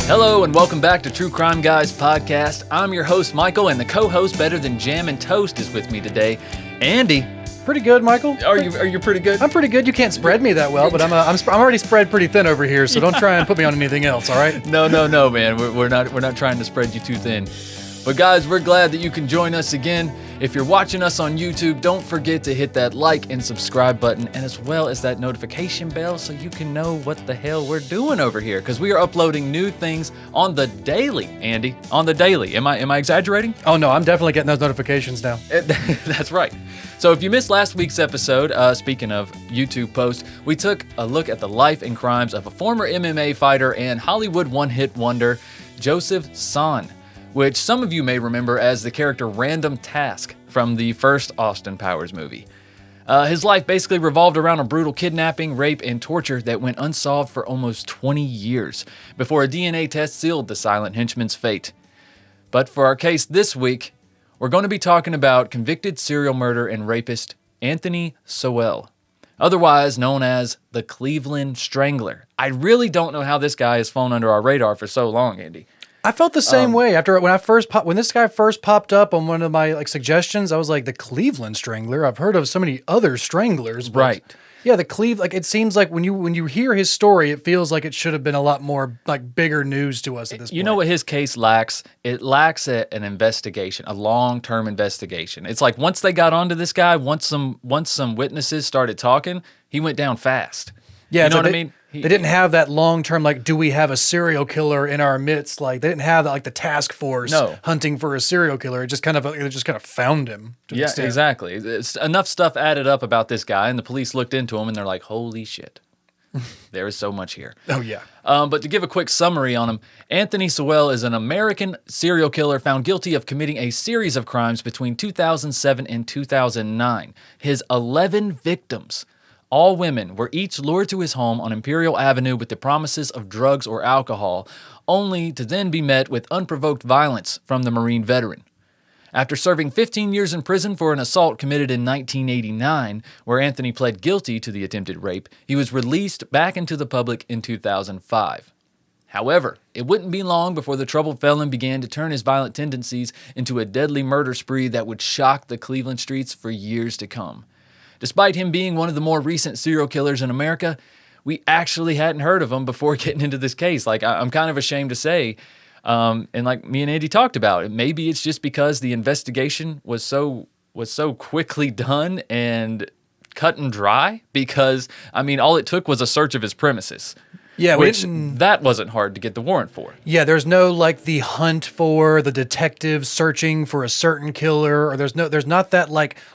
Hello and welcome back to True Crime Guys podcast. I'm your host Michael, and the co-host better than jam and toast is with me today, Andy. Pretty good, Michael. Are you pretty good? I'm pretty good. You can't spread me that well, but I'm already spread pretty thin over here, so don't try and put me on anything else. All right? No, man. We're not trying to spread you too thin. But guys, we're glad that you can join us again. If you're watching us on YouTube, don't forget to hit that like and subscribe button, and as well as that notification bell so you can know what the hell we're doing over here, because we are uploading new things on the daily, Andy. On the daily. Am I exaggerating? Oh, no, I'm definitely getting those notifications now. That's right. So if you missed last week's episode, speaking of YouTube posts, we took a look at the life and crimes of a former MMA fighter and Hollywood one-hit wonder, Joseph Son, which some of you may remember as the character Random Task from the first Austin Powers movie. His life basically revolved around a brutal kidnapping, rape, and torture that went unsolved for almost 20 years before a DNA test sealed the silent henchman's fate. But for our case this week, we're going to be talking about convicted serial murder and rapist Anthony Sowell, otherwise known as the Cleveland Strangler. I really don't know how this guy has flown under our radar for so long, Andy. I felt the same way when this guy first popped up on one of my suggestions. I was like, the Cleveland Strangler. I've heard of so many other stranglers, but right? Yeah, it seems like when you hear his story, it feels like it should have been a lot more bigger news to us at this point. You know what his case lacks? It lacks an investigation, a long-term investigation. It's like once they got onto this guy, once some witnesses started talking, he went down fast. Yeah, you know what I mean? They didn't have that long-term, do we have a serial killer in our midst? They didn't have that, the task force hunting for a serial killer. It just kind of found him. Yeah, exactly. It's enough stuff added up about this guy, and the police looked into him, and they're like, holy shit. There is so much here. Oh, yeah. But to give a quick summary on him, Anthony Sowell is an American serial killer found guilty of committing a series of crimes between 2007 and 2009. His 11 victims, all women, were each lured to his home on Imperial Avenue with the promises of drugs or alcohol, only to then be met with unprovoked violence from the Marine Verteran. After serving 15 years in prison for an assault committed in 1989, where Anthony pled guilty to the attempted rape, he was released back into the public in 2005. However, it wouldn't be long before the troubled felon began to turn his violent tendencies into a deadly murder spree that would shock the Cleveland streets for years to come. Despite him being one of the more recent serial killers in America, we actually hadn't heard of him before getting into this case. I'm kind of ashamed to say, and like me and Andy talked about, maybe it's just because the investigation was so quickly done and cut and dry, because, all it took was a search of his premises. Yeah, that wasn't hard to get the warrant for. Yeah, there's no the hunt for the detective searching for a certain killer, or there's not that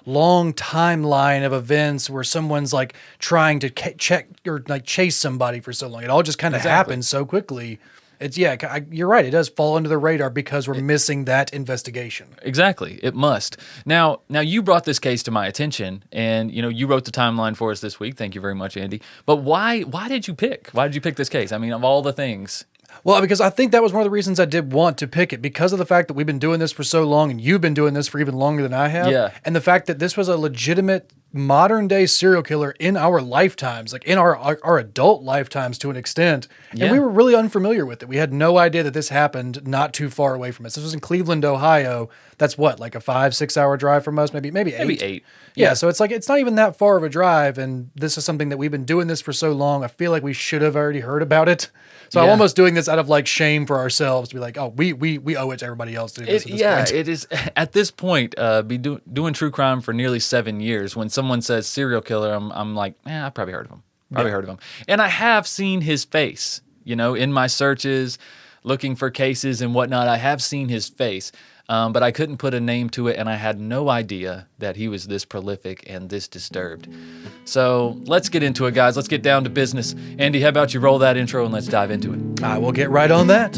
long timeline of events where someone's trying to check or chase somebody for so long. It all just kind of happens so quickly. You're right. It does fall under the radar because we're missing that investigation. Exactly. It must. Now you brought this case to my attention, and you wrote the timeline for us this week. Thank you very much, Andy. But why did you pick this case? Of all the things. Well, because I think that was one of the reasons I did want to pick it, because of the fact that we've been doing this for so long, and you've been doing this for even longer than I have. Yeah. And the fact that this was a legitimate modern day serial killer in our lifetimes, in our adult lifetimes to an extent. And Yeah. we were really unfamiliar with it. We had no idea that this happened not too far away from us. This was in Cleveland, Ohio. That's a 5-6 hour drive from us, maybe eight. Maybe 8. Yeah, so it's it's not even that far of a drive, and this is something that we've been doing this for so long. I feel like we should have already heard about it. So I'm almost doing this out of shame for ourselves to be we owe it to everybody else to do this. It is at this point. Doing true crime for nearly 7 years. When someone says serial killer, I'm like, I probably heard of him. And I have seen his face. In my searches, looking for cases and whatnot, I have seen his face. But I couldn't put a name to it, and I had no idea that he was this prolific and this disturbed. So let's get into it, guys. Let's get down to business. Andy, how about you roll that intro and let's dive into it? I will get right on that.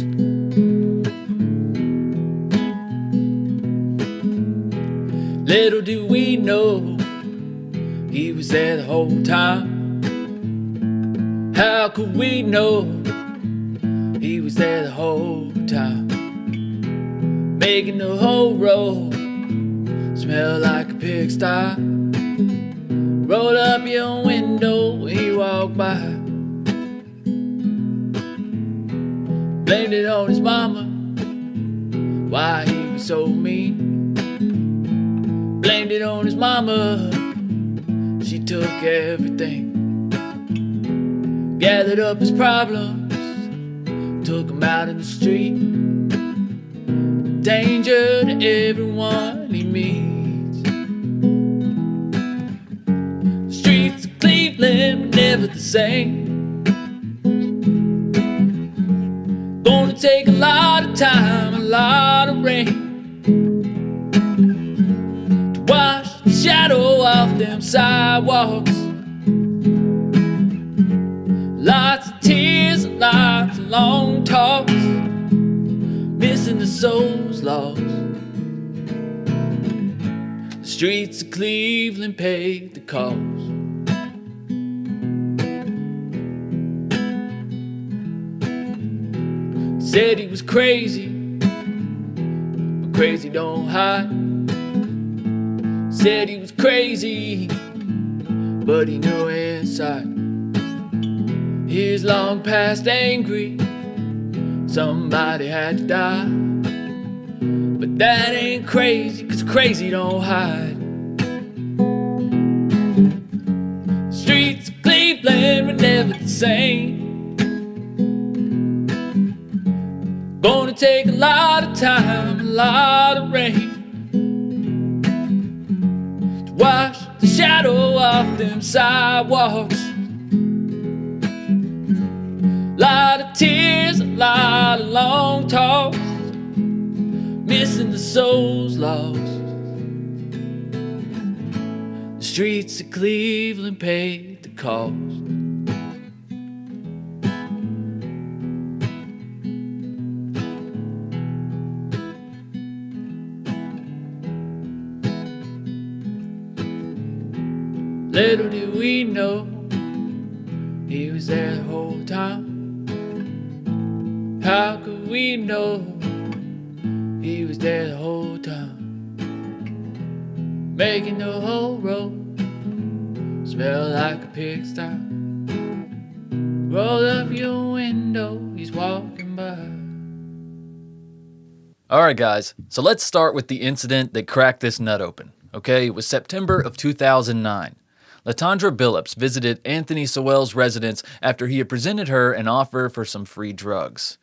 Little do we know he was there the whole time. How could we know he was there the whole time? Making the whole road smell like a pigsty. Roll up your window when you walk by. Blamed it on his mama, why he was so mean. Blamed it on his mama, she took everything. Gathered up his problems, took him out in the street. Danger to everyone he meets. The streets of Cleveland were never the same. Gonna take a lot of time, a lot of rain to wash the shadow off them sidewalks. Lots of tears and lots of long talks, missing the souls lost. The streets of Cleveland paid the cost. Said he was crazy, but crazy don't hide. Said he was crazy, but he knew inside. He's long past angry, somebody had to die. But that ain't crazy, 'cause crazy don't hide. Streets of Cleveland were never the same. Gonna take a lot of time, a lot of rain to wash the shadow off them sidewalks. Lot of tears, a lot of long talks, missing the souls lost. The streets of Cleveland paid the cost. Little did we know he was there the whole time. How could we know he was there the whole time? Making the whole road smell like a pigsty. Roll up your window, he's walking by. All right, guys, so let's start with the incident that cracked this nut open. Okay, it was September of 2009. Latondra Billups visited Anthony Sowell's residence after he had presented her an offer for some free drugs.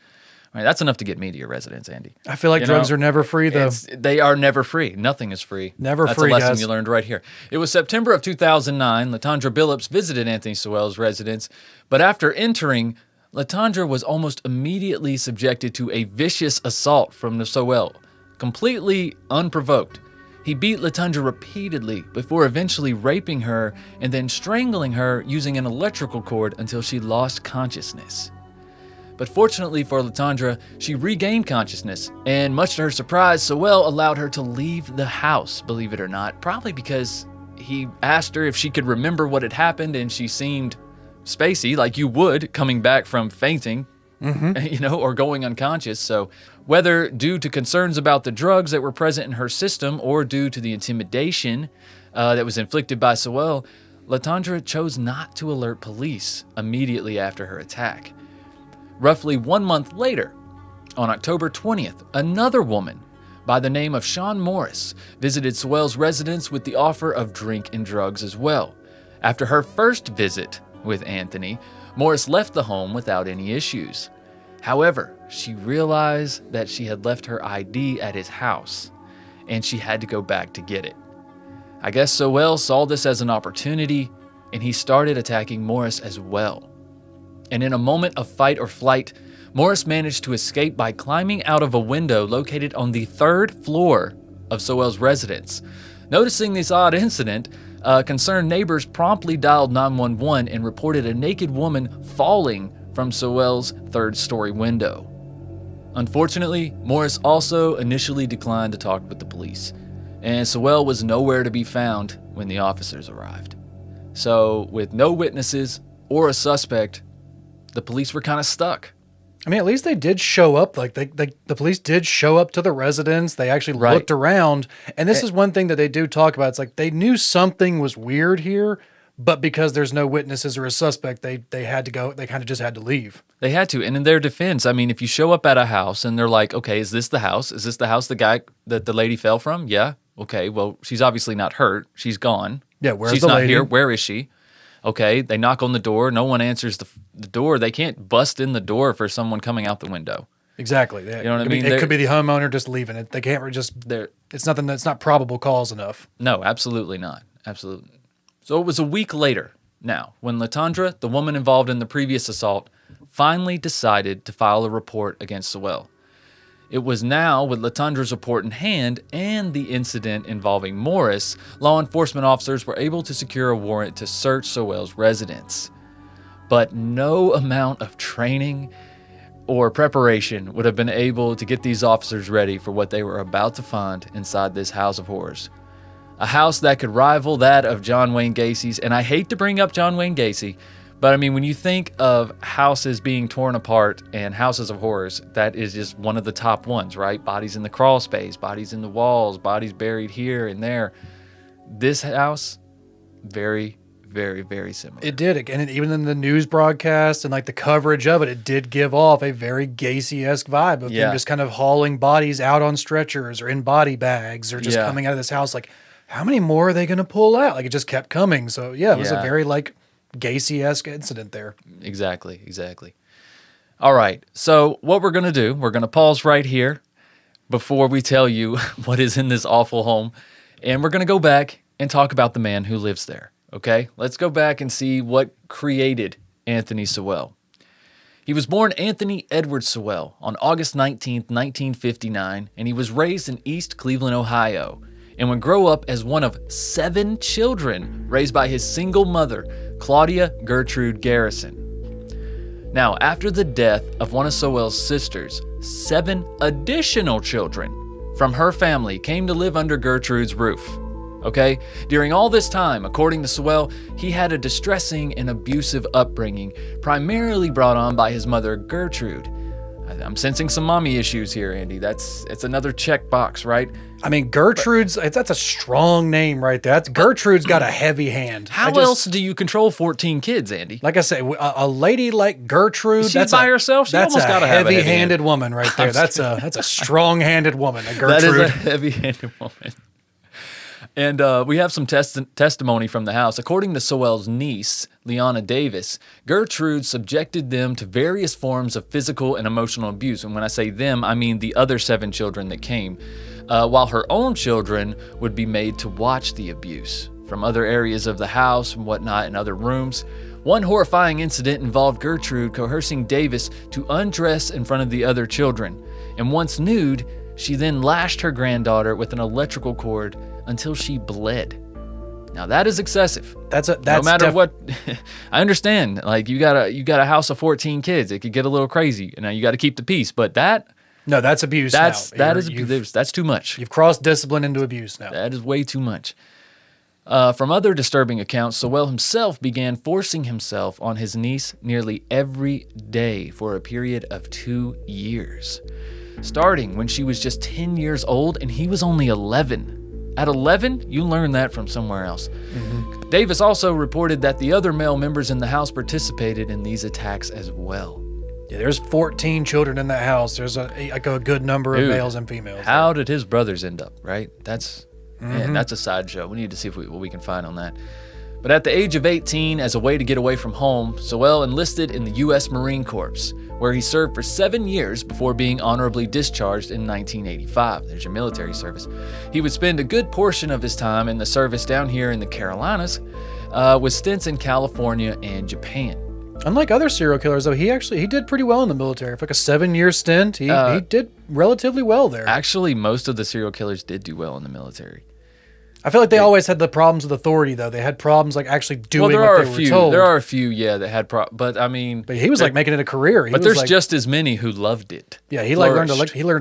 All right, that's enough to get me to your residence, Andy. I feel like drugs are never free, though. They are never free. Nothing is free. Never free, That's a lesson guys. you learned right here. It was September of 2009. Latondra Billups visited Anthony Sowell's residence, but after entering, Latondra was almost immediately subjected to a vicious assault from the Sowell, completely unprovoked. He beat Latondra repeatedly before eventually raping her and then strangling her using an electrical cord until she lost consciousness. But fortunately for Latondra, she regained consciousness, and much to her surprise, Sowell allowed her to leave the house, believe it or not, probably because he asked her if she could remember what had happened, and she seemed spacey, like you would coming back from fainting, or going unconscious. So whether due to concerns about the drugs that were present in her system or due to the intimidation that was inflicted by Sowell, Latondra chose not to alert police immediately after her attack. Roughly 1 month later, on October 20th, another woman by the name of Shawn Morris visited Sowell's residence with the offer of drink and drugs as well. After her first visit with Anthony, Morris left the home without any issues. However, she realized that she had left her ID at his house, and she had to go back to get it. I guess Sowell saw this as an opportunity, and he started attacking Morris as well. And in a moment of fight or flight, Morris managed to escape by climbing out of a window located on the 3rd floor of Sowell's residence. Noticing this odd incident, concerned neighbors promptly dialed 911 and reported a naked woman falling from Sowell's 3rd-story window. Unfortunately, Morris also initially declined to talk with the police, and Sowell was nowhere to be found when the officers arrived. So, with no witnesses or a suspect, the police were kind of stuck. I mean, at least they did show up. Like the police did show up to the residence. They actually looked around. And this is one thing that they do talk about. It's like they knew something was weird here, But because there's no witnesses or a suspect, they had to go. They kind of just had to leave. They had to. And in their defense, I mean, if you show up at a house and they're like, okay, is this the house? Is this the house the guy that the lady fell from? Yeah. Okay, well, she's obviously not hurt. She's gone. Yeah, where's she's the not lady? here. Where is she? Okay, they knock on the door. No one answers the door. They can't bust in the door for someone coming out the window. Exactly. You know what I mean? It could be the homeowner just leaving it. They can't just. It's nothing that's not probable cause enough. No, absolutely not. Absolutely. So it was a week later now when Latondra, the woman involved in the previous assault, finally decided to file a report against Sowell. It was now, with Latondra's report in hand and the incident involving Morris, law enforcement officers were able to secure a warrant to search Sowell's residence. But no amount of training or preparation would have been able to get these officers ready for what they were about to find inside this house of horrors. A house that could rival that of John Wayne Gacy's, and I hate to bring up John Wayne Gacy, but I mean, when you think of houses being torn apart and houses of horrors, that is just one of the top ones, right? Bodies in the crawl space, bodies in the walls, bodies buried here and there. This house, very, very, very similar. It did. And even in the news broadcast and like the coverage of it, it did give off a very Gacy-esque vibe of them just kind of hauling bodies out on stretchers or in body bags or just coming out of this house. Like, how many more are they going to pull out? Like, it just kept coming. So, yeah, it was a very like Gacy-esque incident there. Exactly. All right, so what we're going to do, we're going to pause right here before we tell you what is in this awful home, and we're going to go back and talk about the man who lives there, okay? Let's go back and see what created Anthony Sowell. He was born Anthony Edward Sowell on August 19th, 1959, and he was raised in East Cleveland, Ohio, and would grow up as one of 7 children raised by his single mother, Claudia Gertrude Garrison. Now, after the death of one of Sowell's sisters, 7 additional children from her family came to live under Gertrude's roof. Okay? During all this time, according to Sowell, he had a distressing and abusive upbringing, primarily brought on by his mother, Gertrude. I'm sensing some mommy issues here, Andy. It's another check box, right? I mean, that's a strong name right there. Gertrude's got a heavy hand. How else do you control 14 kids, Andy? Like I say, a lady like Gertrude, she's by herself. She almost got to have a heavy-handed woman right there. That's a strong-handed woman, a Gertrude. That is a heavy-handed woman. And we have some testimony from the house. According to Sowell's niece, Leona Davis, Gertrude subjected them to various forms of physical and emotional abuse. And when I say them, I mean the other 7 children that came, while her own children would be made to watch the abuse from other areas of the house and whatnot in other rooms. One horrifying incident involved Gertrude coercing Davis to undress in front of the other children. And once nude, she then lashed her granddaughter with an electrical cord until she bled. Now that is excessive. No matter what, I understand. Like you got a house of 14 kids, it could get a little crazy. And now you got to keep the peace. But that's abuse. That's too much. You've crossed discipline into abuse now. That is way too much. From other disturbing accounts, Sowell himself began forcing himself on his niece nearly every day for a period of 2 years, starting when she was just 10 years old and he was only 11. At 11, you learn that from somewhere else. Mm-hmm. Davis also reported that the other male members in the house participated in these attacks as well. Yeah, there's 14 children in that house. There's a good number of males and females. How did his brothers end up, right? That's a sideshow. We need to see what we can find on that. But at the age of 18, as a way to get away from home, Sowell enlisted in the U.S. Marine Corps, where he served for 7 years before being honorably discharged in 1985. There's your military service. He would spend a good portion of his time in the service down here in the Carolinas, with stints in California and Japan. Unlike other serial killers, though, he did pretty well in the military. For like a 7-year stint, he did relatively well there. Actually, most of the serial killers did do well in the military. I feel like they always had the problems with authority, though. They had problems like actually doing what they were told. There are a few, that had problems. But I mean, he was like making it a career. But there's just as many who loved it. Yeah, he learned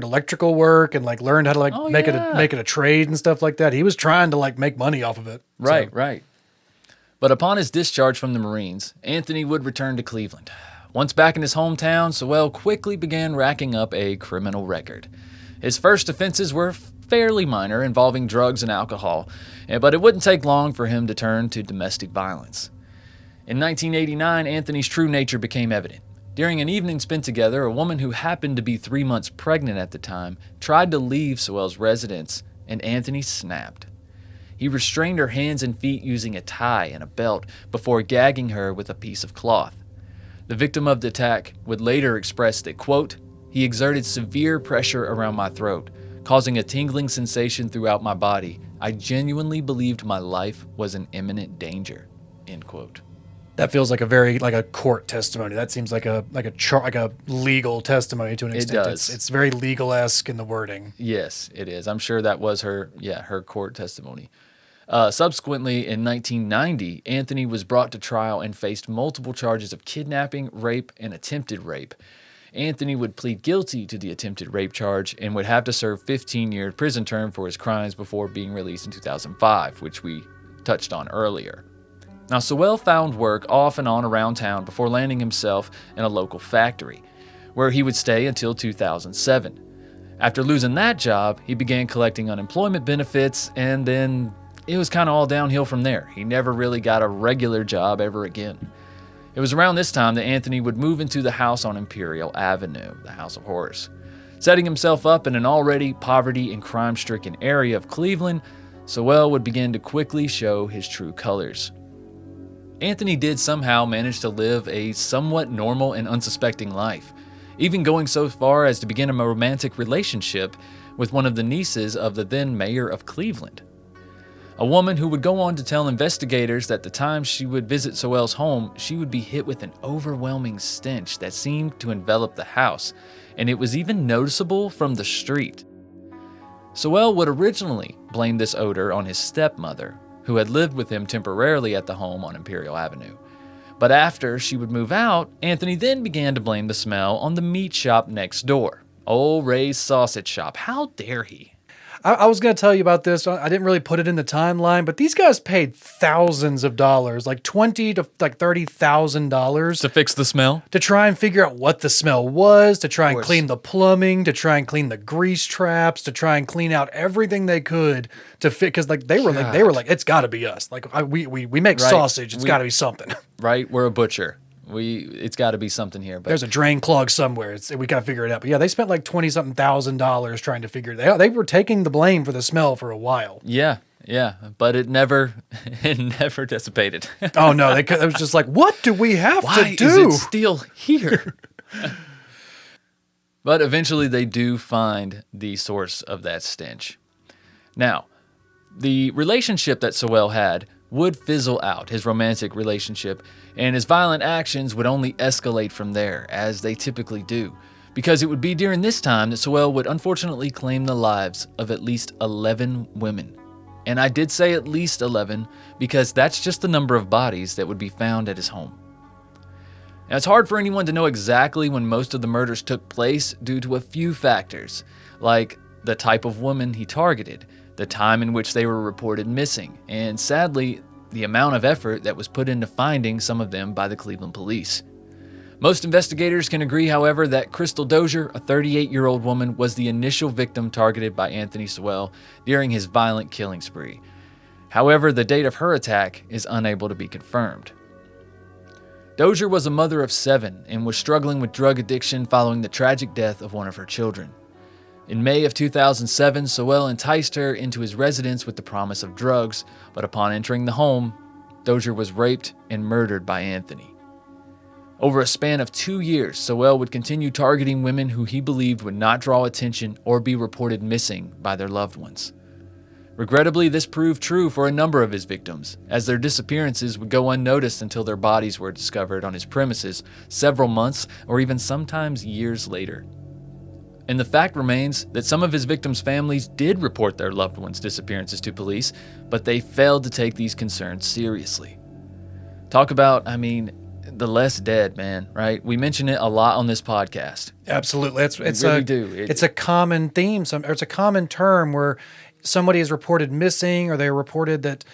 electrical work and like learned how to make it a trade and stuff like that. He was trying to like make money off of it. Right. But upon his discharge from the Marines, Anthony would return to Cleveland. Once back in his hometown, Sowell quickly began racking up a criminal record. His first offenses were fairly minor, involving drugs and alcohol, but it wouldn't take long for him to turn to domestic violence. In 1989, Anthony's true nature became evident. During an evening spent together, a woman who happened to be 3 months pregnant at the time tried to leave Sowell's residence, and Anthony snapped. He restrained her hands and feet using a tie and a belt before gagging her with a piece of cloth. The victim of the attack would later express that, quote, "He exerted severe pressure around my throat, causing a tingling sensation throughout my body. I genuinely believed my life was in imminent danger," end quote. That feels like a court testimony. That seems like a legal testimony to an extent. It does. It's very legal-esque in the wording. Yes, it is. I'm sure that was her court testimony. Subsequently, in 1990, Anthony was brought to trial and faced multiple charges of kidnapping, rape, and attempted rape. Anthony would plead guilty to the attempted rape charge and would have to serve 15-year prison term for his crimes before being released in 2005, which we touched on earlier. Now, Sowell found work off and on around town before landing himself in a local factory, where he would stay until 2007. After losing that job, he began collecting unemployment benefits, and then it was kind of all downhill from there. He never really got a regular job ever again. It was around this time that Anthony would move into the house on Imperial Avenue, the House of Horrors. Setting himself up in an already poverty and crime-stricken area of Cleveland, Sowell would begin to quickly show his true colors. Anthony did somehow manage to live a somewhat normal and unsuspecting life, even going so far as to begin a romantic relationship with one of the nieces of the then mayor of Cleveland. A woman who would go on to tell investigators that the time she would visit Sowell's home, she would be hit with an overwhelming stench that seemed to envelop the house, and it was even noticeable from the street. Sowell would originally blame this odor on his stepmother, who had lived with him temporarily at the home on Imperial Avenue. But after she would move out, Anthony then began to blame the smell on the meat shop next door. Old Ray's Sausage Shop. How dare he? I was going to tell you about this. I didn't really put it in the timeline, but these guys paid thousands of dollars, like $20,000 to like $30,000 To fix the smell? to try and figure out what the smell was, to try and clean the plumbing, to try and clean the grease traps, to try and clean out everything they could to fit. Because they were like, it's got to be us. Like we make sausage. It's got to be something. Right? We're a butcher. It's got to be something here. But There's a drain clog somewhere. We got to figure it out. But yeah, they spent like $20-something thousand trying to figure it out. They were taking the blame for the smell for a while. Yeah, but it never dissipated. Oh no, it was just like, what do we have to do? Why is it still here? But eventually they do find the source of that stench. Now, the relationship that Sowell had would fizzle out, his romantic relationship, and his violent actions would only escalate from there, as they typically do, because it would be during this time that Sowell would unfortunately claim the lives of at least 11 women. And I did say at least 11 because that's just the number of bodies that would be found at his home. Now, it's hard for anyone to know exactly when most of the murders took place due to a few factors, like the type of woman he targeted, the time in which they were reported missing, and sadly, the amount of effort that was put into finding some of them by the Cleveland police. Most investigators can agree, however, that Crystal Dozier, a 38-year-old woman, was the initial victim targeted by Anthony Sowell during his violent killing spree. However, the date of her attack is unable to be confirmed. Dozier was a mother of 7 and was struggling with drug addiction following the tragic death of one of her children. In May of 2007, Sowell enticed her into his residence with the promise of drugs, but upon entering the home, Dozier was raped and murdered by Anthony. Over a span of 2 years, Sowell would continue targeting women who he believed would not draw attention or be reported missing by their loved ones. Regrettably, this proved true for a number of his victims, as their disappearances would go unnoticed until their bodies were discovered on his premises several months or even sometimes years later. And the fact remains that some of his victims' families did report their loved ones' disappearances to police, but they failed to take these concerns seriously. Talk about, the less dead, man, right? We mention it a lot on this podcast. Absolutely. It's a common theme. It's a common term where somebody is reported missing, or they reported that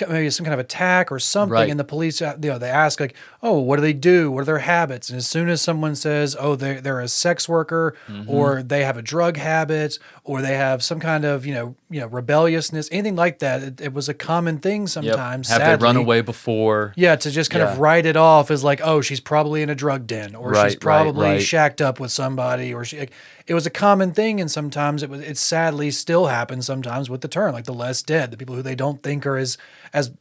maybe some kind of attack or something, Right. and the police, they ask like, "Oh, what do they do? What are their habits?" And as soon as someone says, "Oh, they're a sex worker, or they have a drug habit, or they have some kind of rebelliousness, anything like that," it was a common thing Yep. sometimes. Have sadly. they run away before? Yeah, to just kind of Yeah. write it off as like, oh, she's probably in a drug den, or Right, she's probably right. shacked up with somebody, or it was a common thing, and sometimes it sadly still happens sometimes with the term, like the less dead, the people who they don't think are as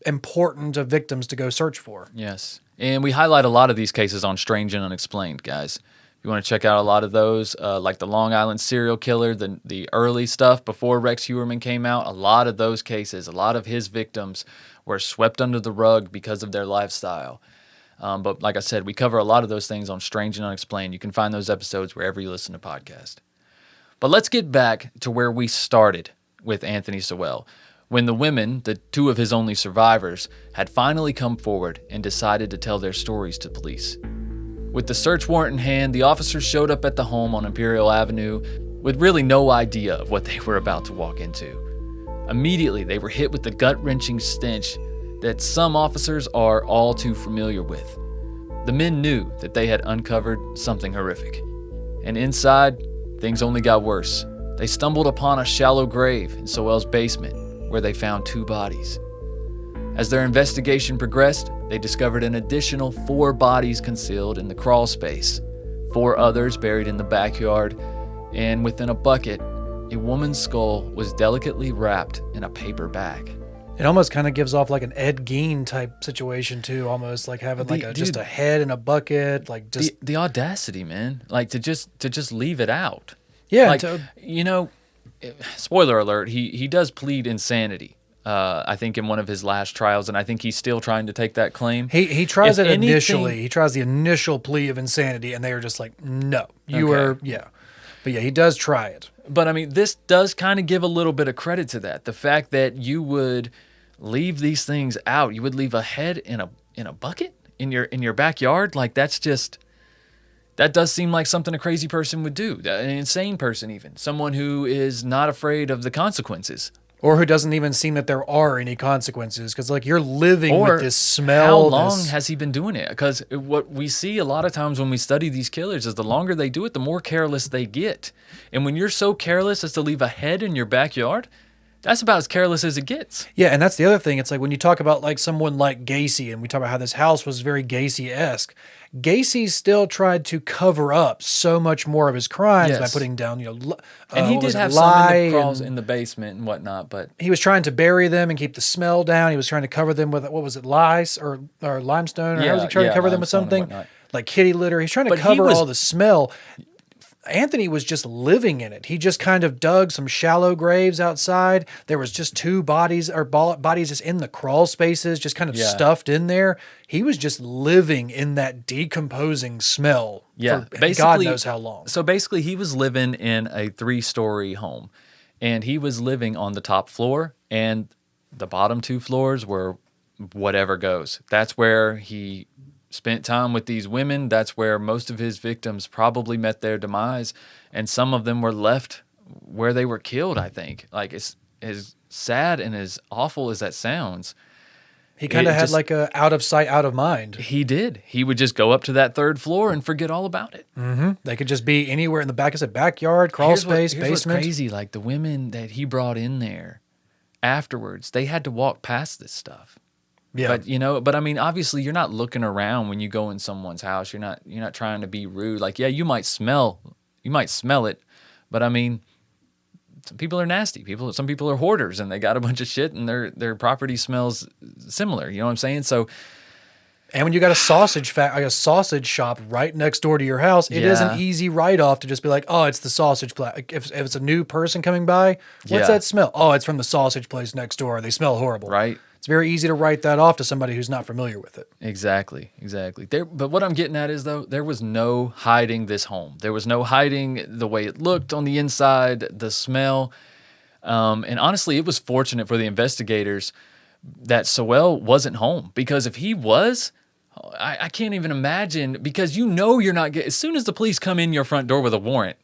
important of victims to go search for. Yes. And we highlight a lot of these cases on Strange and Unexplained, guys. If you want to check out a lot of those, like the Long Island serial killer, the early stuff before Rex Heuermann came out, a lot of those cases, a lot of his victims were swept under the rug because of their lifestyle. But like I said, we cover a lot of those things on Strange and Unexplained. You can find those episodes wherever you listen to podcasts. But let's get back to where we started with Anthony Sowell, when the women, the two of his only survivors, had finally come forward and decided to tell their stories to police. With the search warrant in hand, the officers showed up at the home on Imperial Avenue with really no idea of what they were about to walk into. Immediately, they were hit with the gut-wrenching stench that some officers are all too familiar with. The men knew that they had uncovered something horrific. And inside, things only got worse. They stumbled upon a shallow grave in Sowell's basement where they found 2 bodies. As their investigation progressed, they discovered an additional 4 bodies concealed in the crawl space, 4 others buried in the backyard, and within a bucket, a woman's skull was delicately wrapped in a paper bag. It almost kind of gives off like an Ed Gein type situation too, almost like having just a head in a bucket, like just the audacity, man. Like to just leave it out. yeah. Like, spoiler alert, he does plead insanity. I think in one of his last trials, and I think he's still trying to take that claim. He tries If it initially. anything- He tries the initial plea of insanity, and they are just like, no, you Okay. are, yeah. But yeah, he does try it. But I mean, this does kind of give a little bit of credit to that. The fact that you would leave these things out, you would leave a head in a bucket in your backyard, like that does seem like something a crazy person would do, an insane person even, someone who is not afraid of the consequences. Or who doesn't even seem that there are any consequences, because like you're living Or with this smell. how long has he been doing it? Because what we see a lot of times when we study these killers is the longer they do it, the more careless they get. And when you're so careless as to leave a head in your backyard, that's about as careless as it gets. Yeah, and that's the other thing. It's like when you talk about like someone like Gacy, and we talk about how this house was very Gacy-esque. Gacy still tried to cover up so much more of his crimes by Yes. putting down, And he what did was it, have lye some in the crawls and- in the basement and whatnot, but he was trying to bury them and keep the smell down. He was trying to cover them with, what was it, lice or limestone? Or how was he trying to cover them with limestone and something? whatnot. Like kitty litter. He's trying to But he cover was- all the smell. Anthony was just living in it. He just kind of dug some shallow graves outside. There was just 2 bodies or bodies just in the crawl spaces, just kind of Yeah. stuffed in there. He was just living in that decomposing smell yeah, for God basically knows how long. So basically, he was living in a 3-story home, and he was living on the top floor, and the bottom 2 floors were whatever goes. That's where he spent time with these women. That's where most of his victims probably met their demise, and some of them were left where they were killed, I think. Like, it's as sad and as awful as that sounds. He kind of it had just- like a out of sight, out of mind. He did. He would just go up to that 3rd floor and forget all about it. They could just be anywhere in the back. I said backyard, crawl space, Here's what's basement. crazy, like the women that he brought in there afterwards, they had to walk past this stuff. Yeah. But I mean, obviously you're not looking around when you go in someone's house. You're not trying to be rude. Like, yeah, you might smell it, but I mean, some people are nasty. Some people are hoarders and they got a bunch of shit and their property smells similar. You know what I'm saying? So And when you got a sausage shop right next door to your house, it is Yeah. an easy write-off to just be like, oh, it's the sausage place. If it's a new person coming by, what's Yeah. that smell? Oh, it's from the sausage place next door. They smell horrible. right. It's very easy to write that off to somebody who's not familiar with it. Exactly. But what I'm getting at is, though, there was no hiding this home. There was no hiding the way it looked on the inside, the smell. And honestly, it was fortunate for the investigators that Sowell wasn't home, because if he was, I can't even imagine, because you're not getting, as soon as the police come in your front door with a warrant,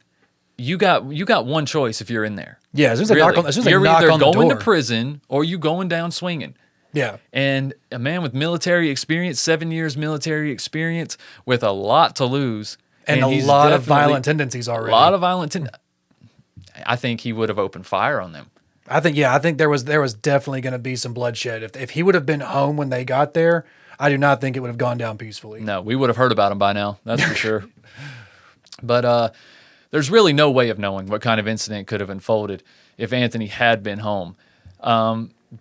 you got one choice if you're in there. Yeah, as soon as they knock on, You're either the going door. to prison or you going down swinging. Yeah. And a man with military experience, 7 years military experience, with a lot to lose. And a lot of violent tendencies already. A lot of violent I think he would have opened fire on them. I think there was definitely going to be some bloodshed. If he would have been home when they got there, I do not think it would have gone down peacefully. No, we would have heard about him by now. That's for sure. But there's really no way of knowing what kind of incident could have unfolded if Anthony had been home.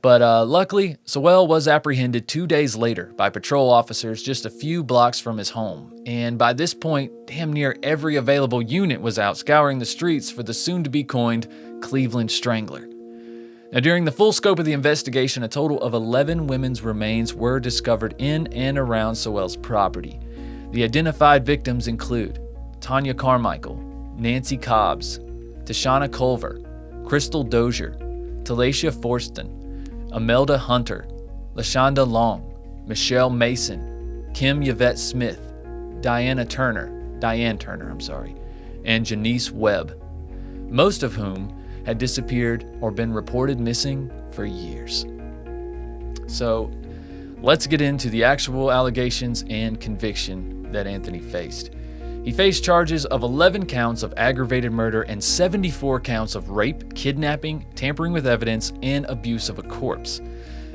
But luckily, Sowell was apprehended 2 days later by patrol officers just a few blocks from his home. And by this point, damn near every available unit was out scouring the streets for the soon-to-be coined Cleveland Strangler. Now, during the full scope of the investigation, a total of 11 women's remains were discovered in and around Sowell's property. The identified victims include Tanya Carmichael, Nancy Cobbs, Tashana Culver, Crystal Dozier, Talacia Forston, Imelda Hunter, LaShonda Long, Michelle Mason, Kim Yvette Smith, Diane Turner, and Janice Webb, most of whom had disappeared or been reported missing for years. So, let's get into the actual allegations and conviction that Anthony faced. He faced charges of 11 counts of aggravated murder and 74 counts of rape, kidnapping, tampering with evidence, and abuse of a corpse.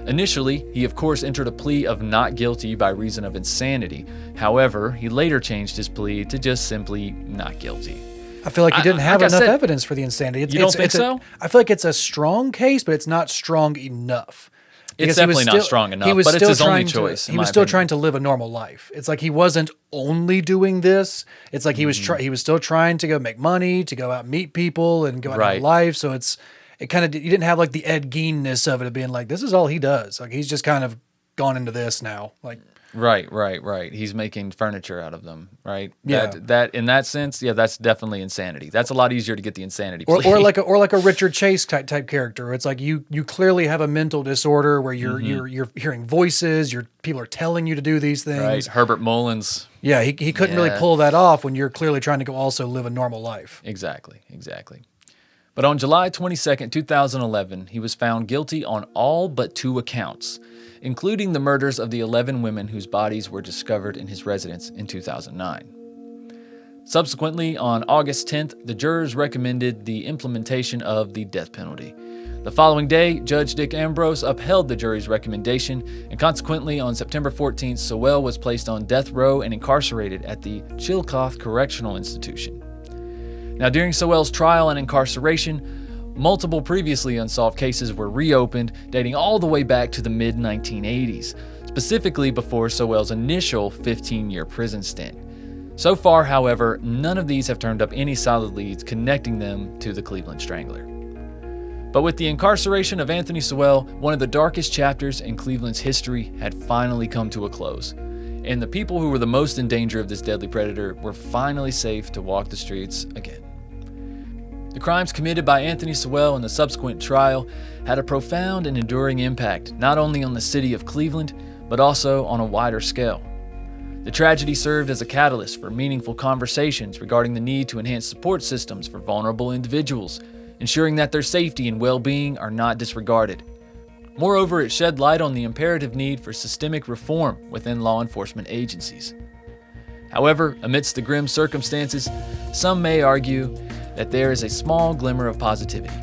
Initially, he of course entered a plea of not guilty by reason of insanity. However, he later changed his plea to just simply not guilty. I feel like he didn't have enough evidence for the insanity. You don't think so? I feel like it's a strong case, but it's not strong enough. It's definitely not strong enough, but it's his only choice. He was still trying to live a normal life. It's like he wasn't only doing this. It's like he was still trying to go make money, to go out and meet people and go out in life. So you didn't have like the Ed Gein-ness of it of being like, this is all he does. Like he's just kind of gone into this now. Like Right. He's making furniture out of them, right? Yeah. That in that sense, yeah, that's definitely insanity. That's a lot easier to get the insanity plea. Or like a Richard Chase type character. It's like you clearly have a mental disorder where you're hearing voices, people are telling you to do these things. Right. Herbert Mullins. Yeah, he couldn't really pull that off when you're clearly trying to go also live a normal life. Exactly. But on July 22nd, 2011, he was found guilty on all but 2 accounts, including the murders of the 11 women whose bodies were discovered in his residence in 2009. Subsequently, on August 10th, the jurors recommended the implementation of the death penalty. The following day, Judge Dick Ambrose upheld the jury's recommendation, and consequently, on September 14th, Sowell was placed on death row and incarcerated at the Chillicothe Correctional Institution. Now, during Sowell's trial and incarceration, multiple previously unsolved cases were reopened, dating all the way back to the mid-1980s, specifically before Sowell's initial 15-year prison stint. So far, however, none of these have turned up any solid leads connecting them to the Cleveland Strangler. But with the incarceration of Anthony Sowell, one of the darkest chapters in Cleveland's history had finally come to a close, and the people who were the most in danger of this deadly predator were finally safe to walk the streets again. The crimes committed by Anthony Sowell in the subsequent trial had a profound and enduring impact, not only on the city of Cleveland, but also on a wider scale. The tragedy served as a catalyst for meaningful conversations regarding the need to enhance support systems for vulnerable individuals, ensuring that their safety and well-being are not disregarded. Moreover, it shed light on the imperative need for systemic reform within law enforcement agencies. However, amidst the grim circumstances, some may argue that there is a small glimmer of positivity.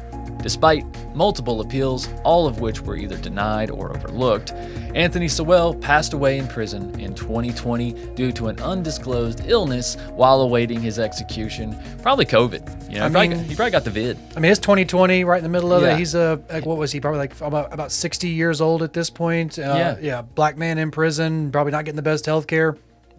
Despite multiple appeals, all of which were either denied or overlooked, Anthony Sowell passed away in prison in 2020 due to an undisclosed illness while awaiting his execution. Probably COVID. You know, he probably got the vid. I mean, it's 2020, right in the middle of it. He's what was he? Probably like about 60 years old at this point. Black man in prison, probably not getting the best health care.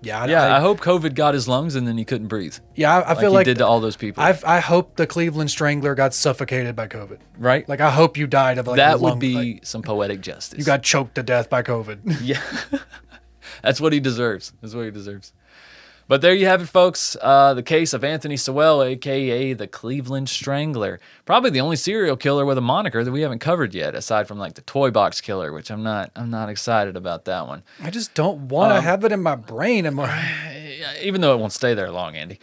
I hope COVID got his lungs and then he couldn't breathe. Yeah, I feel like he did to all those people. I hope the Cleveland Strangler got suffocated by COVID. Right? Like I hope you died of like that would be some poetic justice. You got choked to death by COVID. Yeah, that's what he deserves. But there you have it, folks. The case of Anthony Sowell, a.k.a. the Cleveland Strangler. Probably the only serial killer with a moniker that we haven't covered yet, aside from like the Toy Box Killer, which I'm not excited about that one. I just don't want to have it in my brain. Even though it won't stay there long, Andy.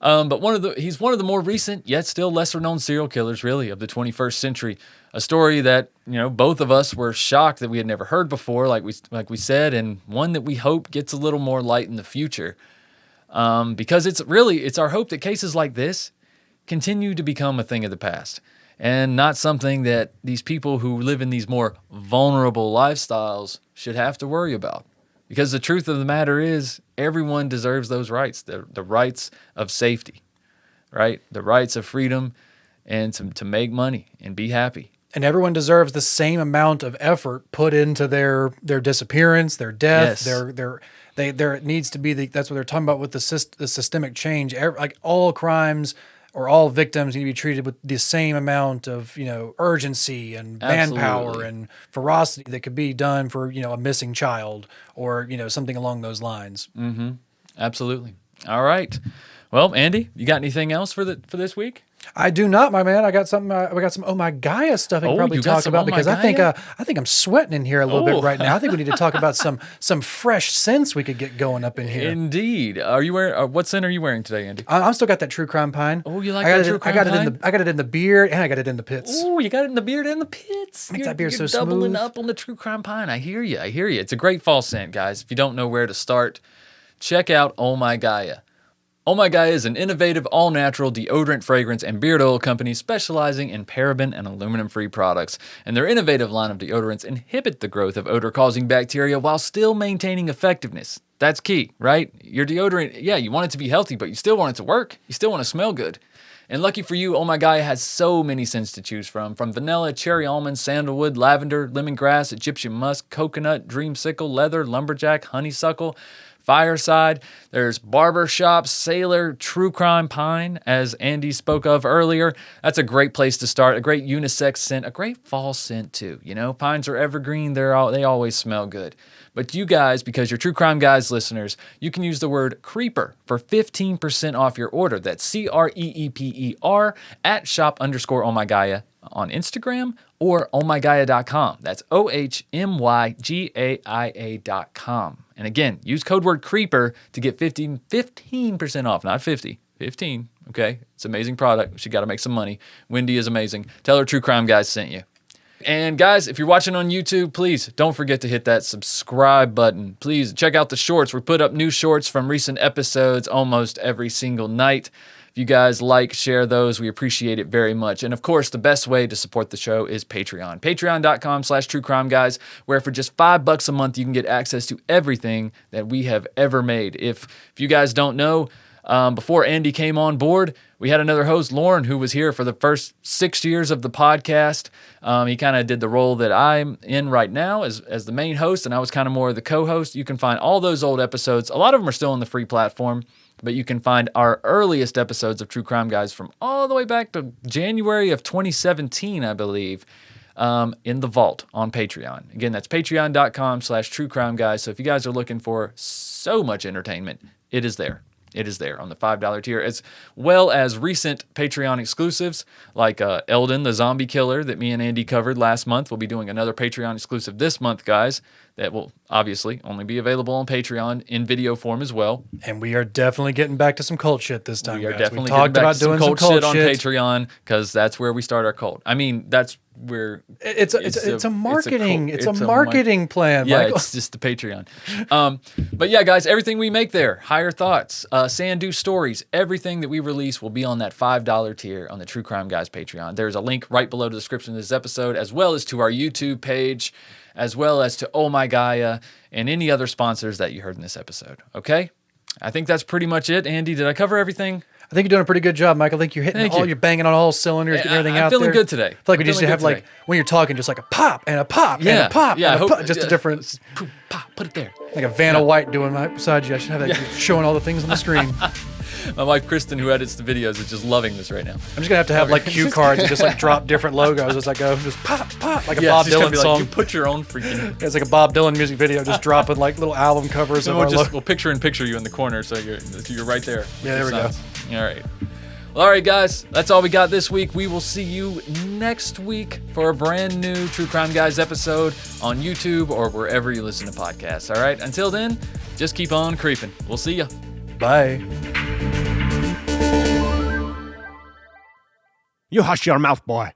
But he's one of the more recent, yet still lesser known serial killers, really, of the 21st century. A story that, both of us were shocked that we had never heard before, like we said, and one that we hope gets a little more light in the future. Because it's our hope that cases like this continue to become a thing of the past, and not something that these people who live in these more vulnerable lifestyles should have to worry about. Because the truth of the matter is, everyone deserves those rights, the rights of safety, right? The rights of freedom and to make money and be happy. And everyone deserves the same amount of effort put into their disappearance, their death, Yes. It needs to be that's what they're talking about with the systemic change. Like all crimes or all victims need to be treated with the same amount of urgency and manpower Absolutely. and ferocity that could be done for a missing child or something along those lines. Absolutely. All right. Well, Andy, you got anything else for this week? I do not, my man. I got some. We got some Oh My Gaia stuff I can probably you got talk some about Oh My because I think Gaia? I think I'm sweating in here a little bit right now. I think we need to talk about some fresh scents we could get going up in here. Indeed. Are you wearing? What scent are you wearing today, Andy? I'm still got that True Crime Pine. Oh, you like I got that it, True I got Crime it in Pine? I got it in the beard and I got it in the pits. Oh, you got it in the beard and the pits. Makes that beard you're so doubling smooth. up on the True Crime Pine. I hear you. It's a great fall scent, guys. If you don't know where to start, check out Oh My Gaia. Oh My Gaia is an innovative, all-natural deodorant, fragrance, and beard oil company specializing in paraben and aluminum-free products. And their innovative line of deodorants inhibit the growth of odor-causing bacteria while still maintaining effectiveness. That's key, right? Your deodorant, you want it to be healthy, but you still want it to work. You still want to smell good. And lucky for you, Oh My Gaia has so many scents to choose from vanilla, cherry almond, sandalwood, lavender, lemongrass, Egyptian musk, coconut, dreamsicle, leather, lumberjack, honeysuckle, fireside. There's barbershop, sailor, true crime pine, as Andy spoke of earlier. That's a great place to start. A great unisex scent, a great fall scent too. Pines are evergreen. They always smell good. But you guys, because you're True Crime Guys listeners, you can use the word creeper for 15% off your order. That's CREEPER at shop_ohmygaia on Instagram or ohmygaia.com. That's OHMYGAIA.com. And again, use code word creeper to get 15% off, not 50, 15. Okay, it's an amazing product. She got to make some money. Wendy is amazing. Tell her True Crime Guys sent you. And guys, if you're watching on YouTube, please don't forget to hit that subscribe button. Please check out the shorts. We put up new shorts from recent episodes almost every single night. If you guys share those, we appreciate it very much. And of course, the best way to support the show is Patreon. Patreon.com/TrueCrimeGuys, where for just $5 a month, you can get access to everything that we have ever made. If you guys don't know, before Andy came on board, we had another host, Lauren, who was here for the first 6 years of the podcast. He kind of did the role that I'm in right now as the main host, and I was kind of more of the co-host. You can find all those old episodes. A lot of them are still on the free platform, but you can find our earliest episodes of True Crime Guys from all the way back to January of 2017, I believe, in the vault on Patreon. Again, that's patreon.com/TrueCrimeGuys. So if you guys are looking for so much entertainment, it is there. It is there on the $5 tier, as well as recent Patreon exclusives like Eldon, the zombie killer that me and Andy covered last month. We'll be doing another Patreon exclusive this month, guys, that will obviously only be available on Patreon in video form as well. And we are definitely getting back to some cult shit this time, We are guys. definitely we talked getting back about to some doing cult some shit cult on shit. Patreon because that's where we start our cult. I mean, that's where It's a marketing plan. Yeah, Michael. it's just the Patreon. But yeah, guys, everything we make there, Higher Thoughts, Sandu Stories, everything that we release will be on that $5 tier on the True Crime Guys Patreon. There's a link right below the description of this episode, as well as to our YouTube page, as well as to Oh My Gaia, and any other sponsors that you heard in this episode. Okay? I think that's pretty much it. Andy, did I cover everything? I think you're doing a pretty good job, Michael. I think you're hitting Thank you. you're banging on all cylinders, getting everything I'm out feeling there. good today. I feel like we I'm just feeling have good like today. when you're talking, just like a pop and a pop Yeah, and a pop yeah, and a pop, just a different, just pop, put it there. like a Vanna White doing right beside you. I should have that showing all the things on the screen. My wife, Kristen, who edits the videos, is just loving this right now. I'm just gonna have like cue cards and just like drop different logos as I go. Just pop, pop, like a Bob it's just gonna Dylan be song. Like, you put your own freaking... It's like a Bob Dylan music video, just dropping like little album covers of our We'll picture you in the corner, so you're right there. Yeah, there we go. All right. Well, all right, guys. That's all we got this week. We will see you next week for a brand new True Crime Guys episode on YouTube or wherever you listen to podcasts. All right. Until then, just keep on creeping. We'll see ya. Bye. You hush your mouth, boy.